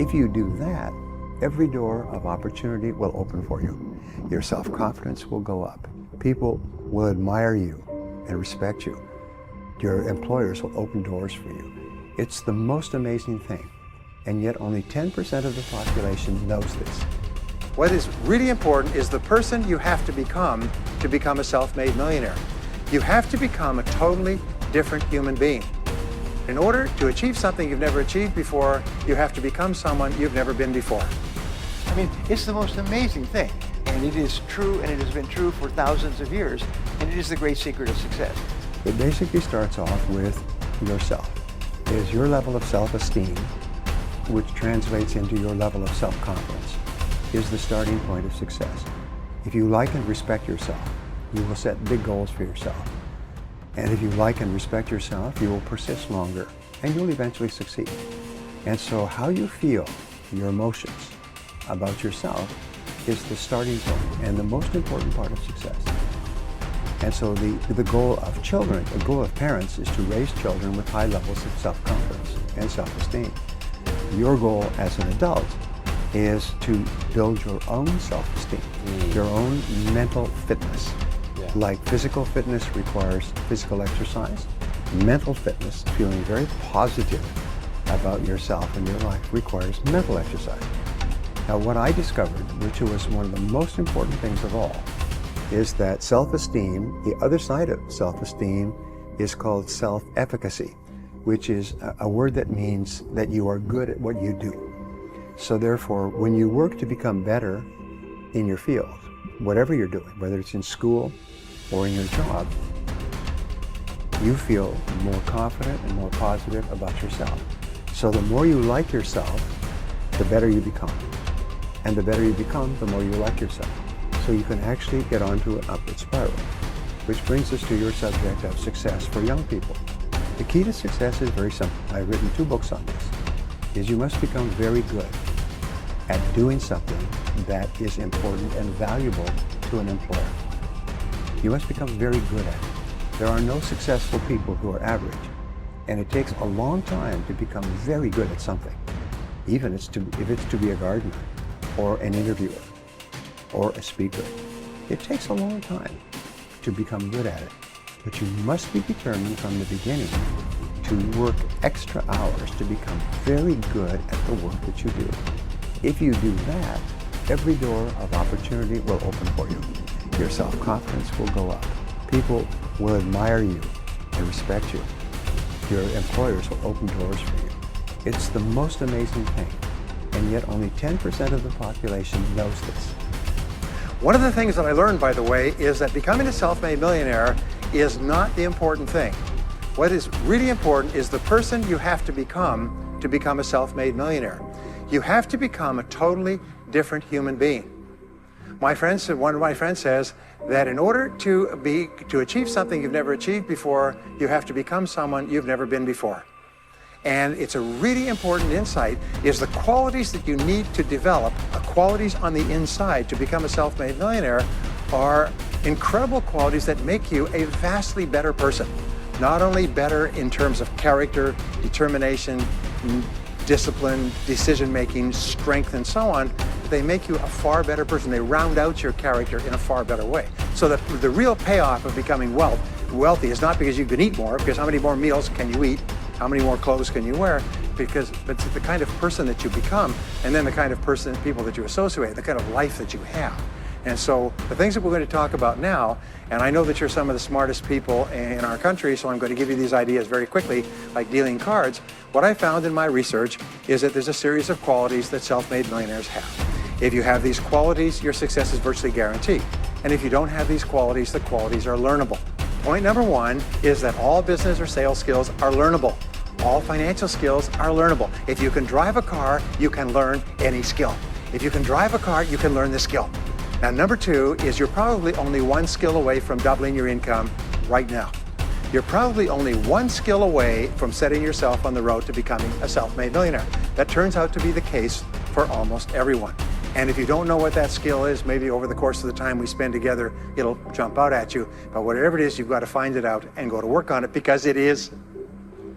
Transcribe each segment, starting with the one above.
If you do that, every door of opportunity will open for you. Your self-confidence will go up. People will admire you and respect you. Your employers will open doors for you. It's the most amazing thing, and yet only 10% of the population knows this. What is really important is the person you have to become a self-made millionaire. You have to become a totally different human being. In order to achieve something you've never achieved before, you have to become someone you've never been before. I mean, it's the most amazing thing, and it is true, and it has been true for thousands of years, and it is the great secret of success. It basically starts off with yourself. It is your level of self-esteem, which translates into your level of self-confidence, is the starting point of success. If you like and respect yourself, you will set big goals for yourself. And if you like and respect yourself, you will persist longer, and you'll eventually succeed. And so how you feel, your emotions about yourself, is the starting point and the most important part of success. And so the goal of children, the goal of parents, is to raise children with high levels of self-confidence and self-esteem. Your goal as an adult is to build your own self-esteem, your own mental fitness. Yeah. Like physical fitness requires physical exercise, mental fitness, feeling very positive about yourself and your life, requires mental exercise. Now, what I discovered, which was one of the most important things of all, is that self-esteem, the other side of self-esteem, is called self-efficacy, which is a word that means that you are good at what you do. So therefore, when you work to become better in your field, whatever you're doing, whether it's in school or in your job, you feel more confident and more positive about yourself. So the more you like yourself, the better you become. And the better you become, the more you like yourself. So you can actually get onto an upward spiral. Which brings us to your subject of success for young people. The key to success is very simple. I've written 2 books on this. Is you must become very good at doing something that is important and valuable to an employer. You must become very good at it. There are no successful people who are average, and it takes a long time to become very good at something, even if it's to be a gardener, or an interviewer, or a speaker. It takes a long time to become good at it, but you must be determined from the beginning to work extra hours to become very good at the work that you do. If you do that, every door of opportunity will open for you. Your self-confidence will go up. People will admire you and respect you. Your employers will open doors for you. It's the most amazing thing, and yet only 10% of the population knows this. One of the things that I learned, by the way, is that becoming a self-made millionaire is not the important thing. What is really important is the person you have to become a self-made millionaire. You have to become a totally different human being. One of my friends says that in order to achieve something you've never achieved before, you have to become someone you've never been before. And it's a really important insight, is the qualities that you need to develop, qualities on the inside to become a self-made millionaire, are incredible qualities that make you a vastly better person. Not only better in terms of character, determination, discipline, decision-making, strength, and so on, they make you a far better person. They round out your character in a far better way. So that the real payoff of becoming wealthy is not because you can eat more, because how many more meals can you eat? How many more clothes can you wear? But it's the kind of person that you become, and then the kind of people that you associate, the kind of life that you have. And so the things that we're going to talk about now, and I know that you're some of the smartest people in our country, so I'm going to give you these ideas very quickly, like dealing cards. What I found in my research is that there's a series of qualities that self-made millionaires have. If you have these qualities, your success is virtually guaranteed. And if you don't have these qualities, the qualities are learnable. Point number 1 is that all business or sales skills are learnable. All financial skills are learnable. If you can drive a car, you can learn any skill. If you can drive a car, you can learn the skill. Now, number 2 is you're probably only 1 skill away from doubling your income right now. You're probably only 1 skill away from setting yourself on the road to becoming a self-made millionaire. That turns out to be the case for almost everyone. And if you don't know what that skill is, maybe over the course of the time we spend together, it'll jump out at you. But whatever it is, you've got to find it out and go to work on it, because it is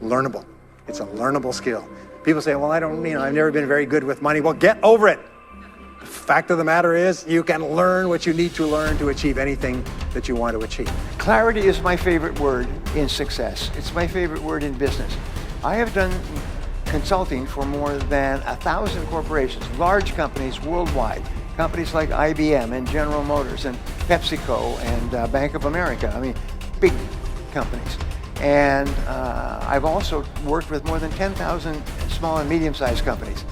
learnable. It's a learnable skill. People say, well, I've never been very good with money. Well, get over it. The fact of the matter is, you can learn what you need to learn to achieve anything that you want to achieve. Clarity is my favorite word in success. It's my favorite word in business. I have done consulting for more than 1,000 corporations, large companies worldwide, companies like IBM and General Motors and PepsiCo and Bank of America. I mean, big companies. And I've also worked with more than 10,000 small and medium-sized companies.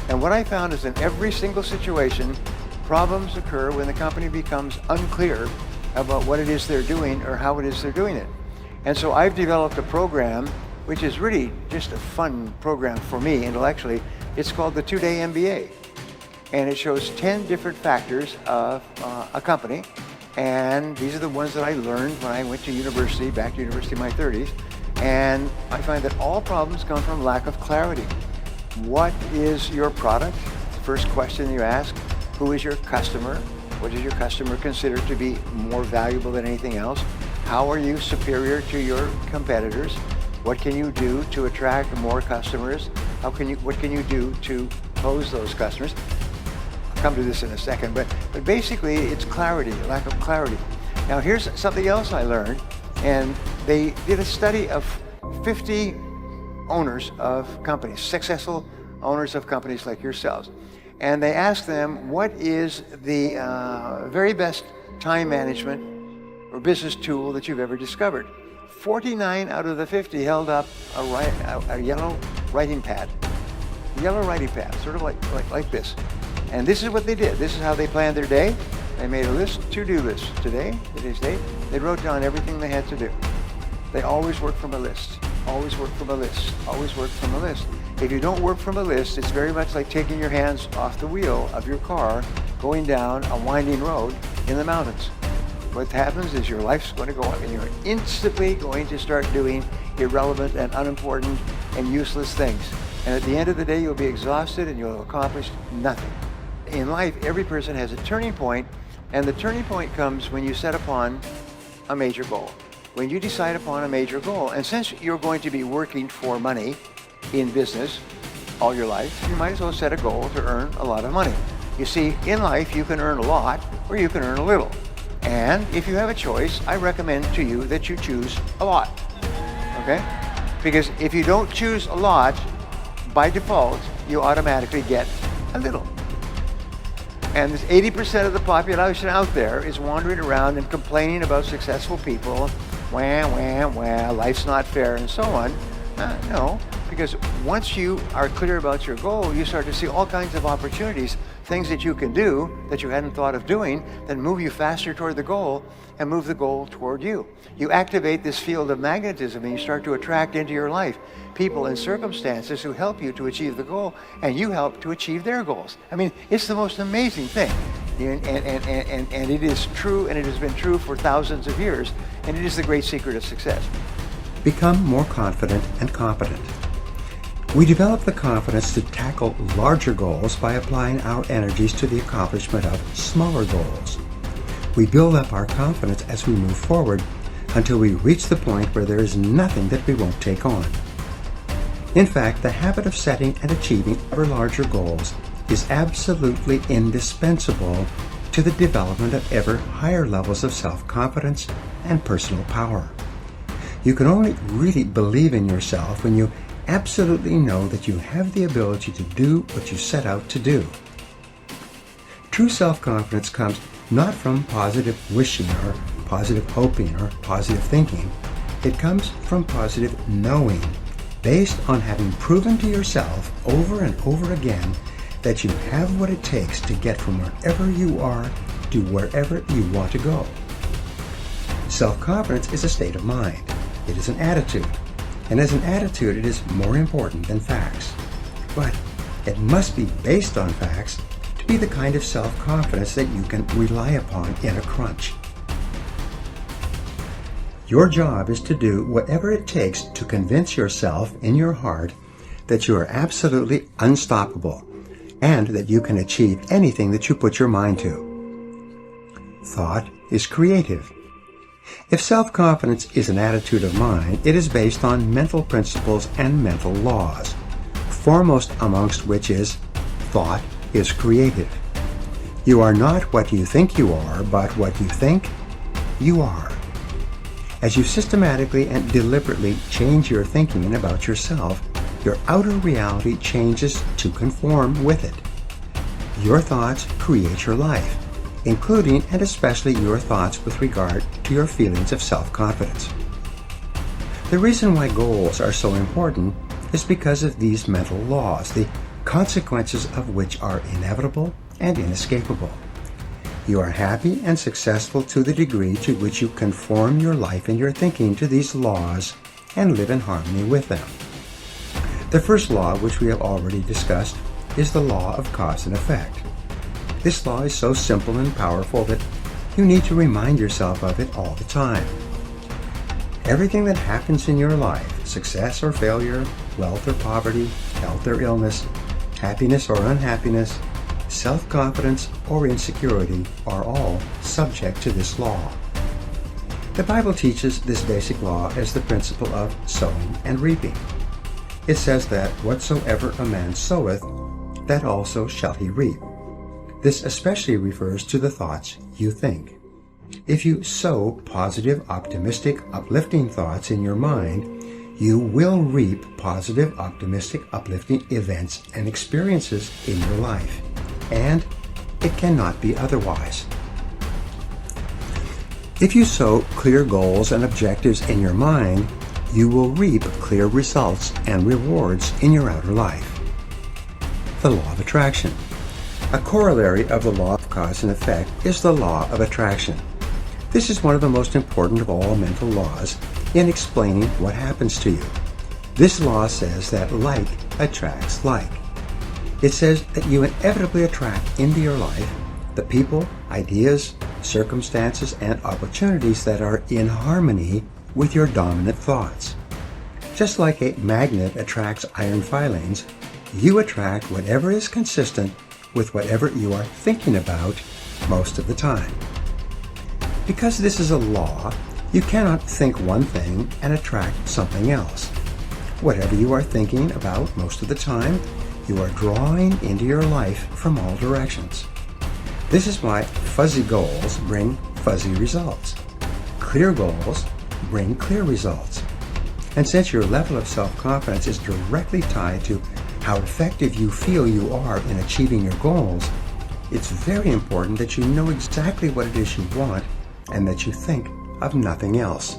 And what I found is in every single situation, problems occur when the company becomes unclear about what it is they're doing or how it is they're doing it. And so I've developed a program which is really just a fun program for me intellectually. It's called the 2-Day MBA. And it shows 10 different factors of a company. And these are the ones that I learned when I went to university, back to university in my 30s. And I find that all problems come from lack of clarity. What is your product? The first question you ask. Who is your customer? What does your customer consider to be more valuable than anything else? How are you superior to your competitors? What can you do to attract more customers? What can you do to close those customers? I'll come to this in a second, but basically it's clarity, lack of clarity. Now here's something else I learned, and they did a study of 50 owners of companies, successful owners of companies like yourselves. And they asked them, what is the very best time management or business tool that you've ever discovered? 49 out of the 50 held up a yellow writing pad. Yellow writing pad, sort of like this. And this is what they did. This is how they planned their day. They made a list, to-do list. Today, today's date, they wrote down everything they had to do. They always work from a list. Always work from a list. Always work from a list. If you don't work from a list, it's very much like taking your hands off the wheel of your car, going down a winding road in the mountains. What happens is your life's going to go up and you're instantly going to start doing irrelevant and unimportant and useless things. And at the end of the day, you'll be exhausted and you'll have accomplished nothing. In life, every person has a turning point, and the turning point comes when you set upon a major goal. When you decide upon a major goal, and since you're going to be working for money in business all your life, you might as well set a goal to earn a lot of money. You see, in life, you can earn a lot or you can earn a little. And if you have a choice, I recommend to you that you choose a lot, okay? Because if you don't choose a lot, by default, you automatically get a little. And this 80% of the population out there is wandering around and complaining about successful people, life's not fair, and so on. No, because once you are clear about your goal, you start to see all kinds of opportunities, things that you can do that you hadn't thought of doing, that move you faster toward the goal and move the goal toward you. You activate this field of magnetism and you start to attract into your life people and circumstances who help you to achieve the goal, and you help to achieve their goals. I mean, it's the most amazing thing. And it is true, and it has been true for thousands of years, and it is the great secret of success. Become more confident and competent. We develop the confidence to tackle larger goals by applying our energies to the accomplishment of smaller goals. We build up our confidence as we move forward until we reach the point where there is nothing that we won't take on. In fact, the habit of setting and achieving ever larger goals is absolutely indispensable to the development of ever higher levels of self-confidence and personal power. You can only really believe in yourself when you absolutely know that you have the ability to do what you set out to do. True self-confidence comes not from positive wishing or positive hoping or positive thinking. It comes from positive knowing, based on having proven to yourself over and over again that you have what it takes to get from wherever you are to wherever you want to go. Self-confidence is a state of mind. It is an attitude. And as an attitude, it is more important than facts. But it must be based on facts to be the kind of self-confidence that you can rely upon in a crunch. Your job is to do whatever it takes to convince yourself in your heart that you are absolutely unstoppable and that you can achieve anything that you put your mind to. Thought is creative. If self-confidence is an attitude of mind, it is based on mental principles and mental laws. foremost amongst which is, thought is creative. You are not what you think you are, but what you think you are. As you systematically and deliberately change your thinking about yourself, your outer reality changes to conform with it. Your thoughts create your life, including and especially your thoughts with regard to your feelings of self-confidence. The reason why goals are so important is because of these mental laws, the consequences of which are inevitable and inescapable. You are happy and successful to the degree to which you conform your life and your thinking to these laws and live in harmony with them. The first law, which we have already discussed, is the law of cause and effect. This law is so simple and powerful that you need to remind yourself of it all the time. Everything that happens in your life, success or failure, wealth or poverty, health or illness, happiness or unhappiness, self-confidence or insecurity, are all subject to this law. The Bible teaches this basic law as the principle of sowing and reaping. It says that whatsoever a man soweth, that also shall he reap. This especially refers to the thoughts you think. If you sow positive, optimistic, uplifting thoughts in your mind, you will reap positive, optimistic, uplifting events and experiences in your life. And it cannot be otherwise. If you sow clear goals and objectives in your mind, you will reap clear results and rewards in your outer life. The law of attraction. A corollary of the law of cause and effect is the law of attraction. This is one of the most important of all mental laws in explaining what happens to you. This law says that like attracts like. It says that you inevitably attract into your life the people, ideas, circumstances, and opportunities that are in harmony with your dominant thoughts. Just like a magnet attracts iron filings, you attract whatever is consistent with whatever you are thinking about most of the time. Because this is a law, you cannot think one thing and attract something else. Whatever you are thinking about most of the time, you are drawing into your life from all directions. This is why fuzzy goals bring fuzzy results. Clear goals bring clear results. And since your level of self-confidence is directly tied to how effective you feel you are in achieving your goals, it's very important that you know exactly what it is you want and that you think of nothing else.